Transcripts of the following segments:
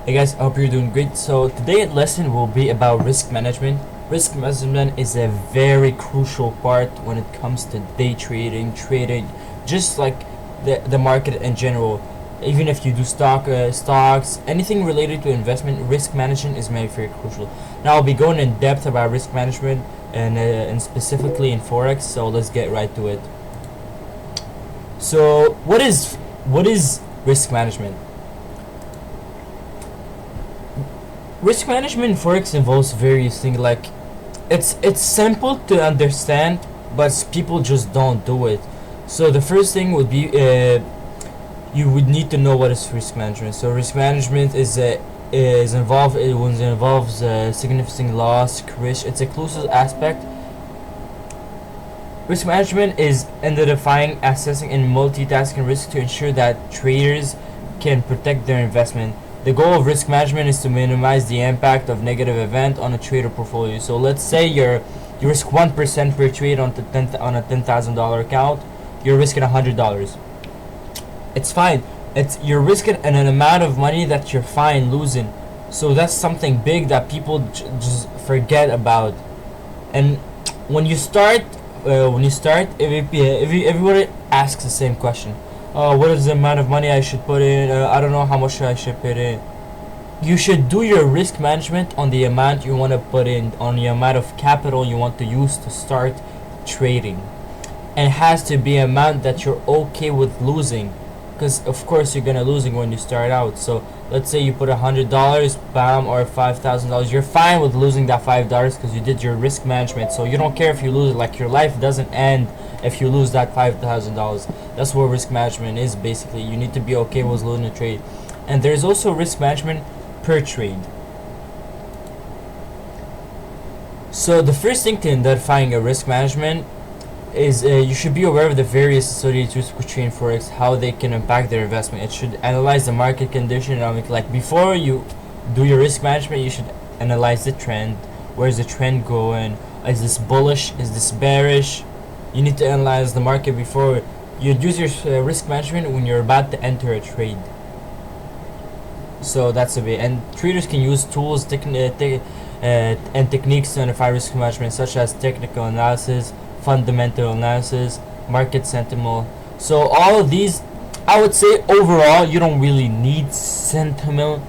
Hey guys, I hope you're doing great. So today's lesson will be about risk management. Risk management is a very crucial part when it comes to day trading, just like the market in general. Even if you do stocks, anything related to investment, risk management is very crucial. Now I'll be going in depth about risk management and specifically in forex. So let's get right to it. So what is risk management? Risk management in forex involves various things. Like it's simple to understand, but people just don't do it. So the first thing would be you would need to know what is risk management. So risk management is involved. It involves significant loss, risk. It's a crucial aspect. Risk management is identifying, assessing, and multitasking risk to ensure that traders can protect their investment. The goal of risk management is to minimize the impact of negative event on a trader portfolio. So let's say you risk 1% per trade on a $10,000 account. You're risking $100. It's fine. You're risking an amount of money that you're fine losing. So that's something big that people just forget about. And when you start, everybody asks the same question. What is the amount of money I should put in? I don't know how much I should put in. You should do your risk management on the amount you want to put in, on the amount of capital you want to use to start trading. And it has to be an amount that you're okay with losing, because of course you're gonna losing when you start out. So let's say you put $100, bam, or $5,000. You're fine with losing that $5 because you did your risk management. So you don't care if you lose it. Like, your life doesn't end if you lose that $5,000. That's what risk management is basically. You need to be okay with losing a trade. And there's also risk management per trade. So the first thing to identifying a risk management is you should be aware of the various associated risks with trading forex, how they can impact their investment. It should analyze the market condition. Like, before you do your risk management, you should analyze the trend. Where's the trend going? Is this bullish? Is this bearish? You need to analyze the market before you use your risk management when you're about to enter a trade. So that's a bit. And traders can use tools and techniques to identify risk management, such as technical analysis, fundamental analysis, market sentiment. So all of these, I would say overall you don't really need sentiment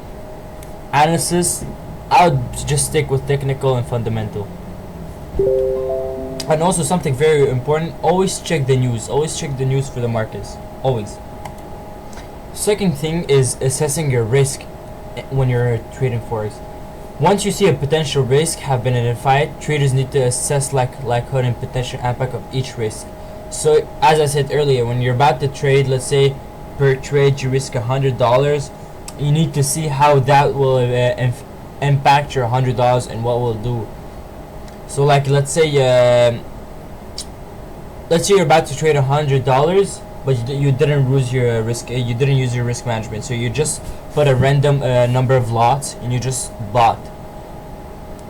analysis. I would just stick with technical and fundamental. And also something very important, always check the news. Always check the news for the markets. Always. Second thing is assessing your risk when you're trading forex. Once you see a potential risk have been identified, traders need to assess likelihood and potential impact of each risk. So as I said earlier, when you're about to trade, let's say per trade you risk $100, you need to see how that will impact your $100 and what will do. So like, let's say you're about to trade $100, but you didn't use your risk. You didn't use your risk management. So you just put a random number of lots and you just bought.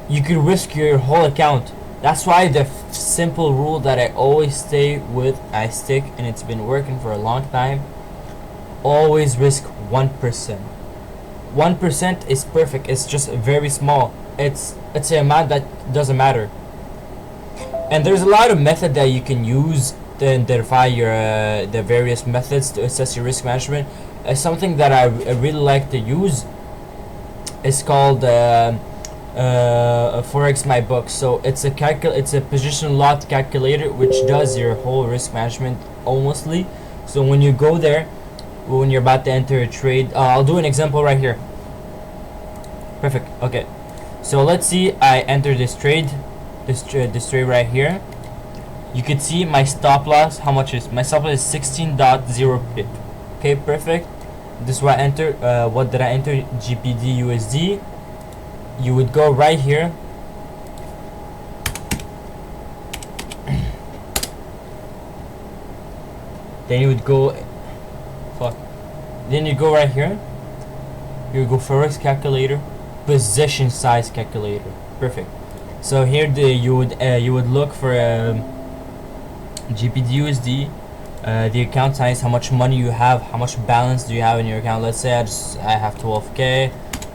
You could risk your whole account. That's why the simple rule that I always I stick, and it's been working for a long time. Always risk 1%. 1% is perfect. It's just very small. It's an amount that doesn't matter. And there's a lot of method that you can use to identify your the various methods to assess your risk management. Something that I really like to use is called Forex My Book. So it's a position lot calculator which does your whole risk management almostly. So when you go there, when you're about to enter a trade, I'll do an example right here. Perfect. Okay, so let's see, I enter this trade, this trade right here. You can see my stop loss. How much is my stop loss? Is 16.0 pip. Okay, perfect. This is what I enter. What did I enter? GBP USD. You would go right here. Then you would go. Fuck. Then you go right here. You go forex calculator, position size calculator. Perfect. So here you would look for GBP USD, the account size, how much money you have, how much balance do you have in your account. Let's say I have 12k,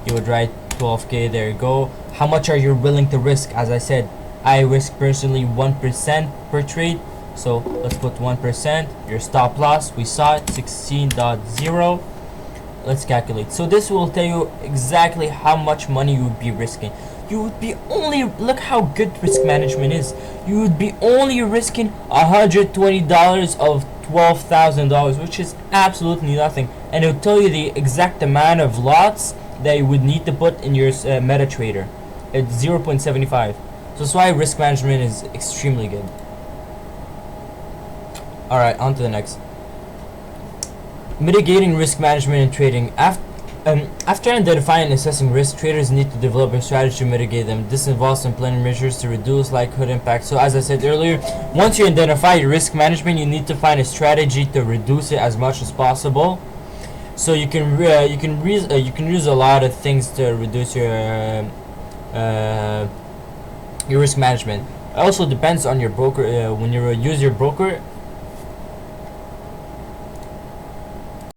You would write 12k. There you go. How much are you willing to risk? As I said, I risk personally 1% per trade, so let's put 1%. Your stop loss, we saw it, 16.0. Let's calculate. So this will tell you exactly how much money you would be risking. You would be only, look how good risk management is. You would be only risking $120 of $12,000, which is absolutely nothing. And it will tell you the exact amount of lots that you would need to put in your MetaTrader. It's 0.75. So that's why risk management is extremely good. Alright, on to the next. Mitigating risk management in trading. After identifying and assessing risk, traders need to develop a strategy to mitigate them. This involves implementing measures to reduce likelihood impact. So as I said earlier, once you identify your risk management, you need to find a strategy to reduce it as much as possible. So you can use a lot of things to reduce your risk management. It also depends on your broker. When you use your broker,